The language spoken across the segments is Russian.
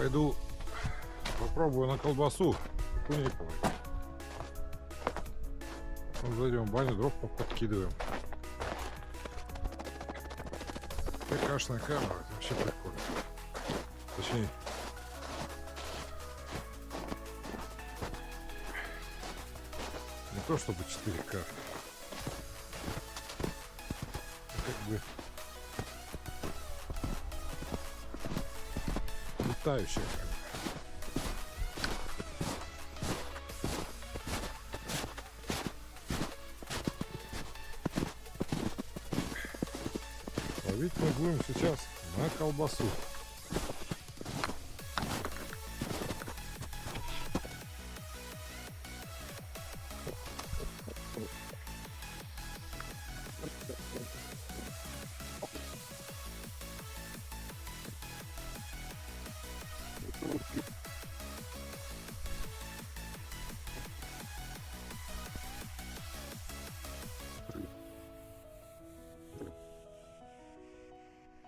пойду попробую на колбасу Куниковой. Вот зайдем в баню, дров подкидываем. Прикашная камера, это вообще прикольно. Точнее, не то чтобы 4К, как бы летающая камера. Ловить мы будем сейчас на колбасу.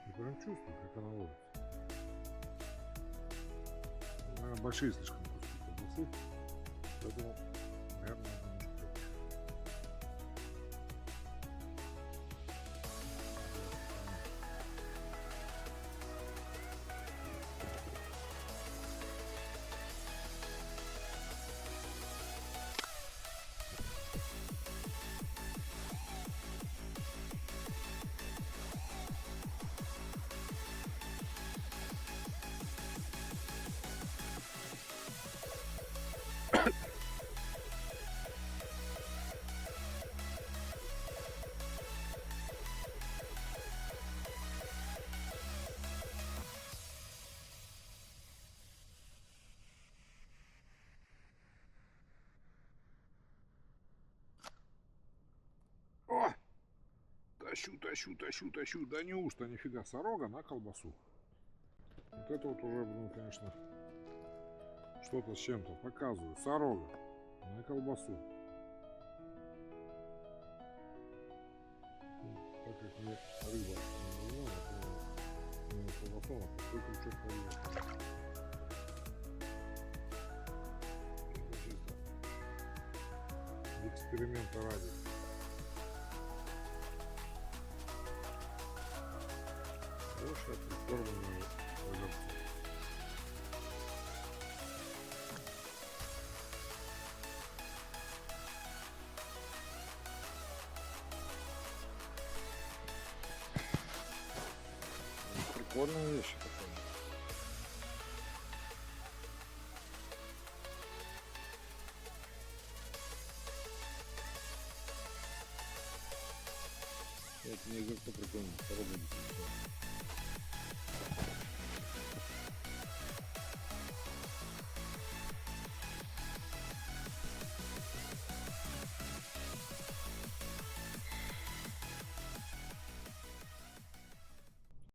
Я прям чувствую, как она ловится. Наверное, большие слишком куски колбасы, поэтому, наверное, немножко. О! Тащу. Да неужто нифига, сорога на колбасу. Вот это вот уже, ну, конечно, что-то с чем-то показываю. Сорога на колбасу. Так как мне рыба не нужна, то не колбасу, а пустой крючок пойдет. Чисто эксперимента ради. Очень прикормленные огурцы. Прикольная вещь такая. Это не язык, то прикольно. Попробуйте.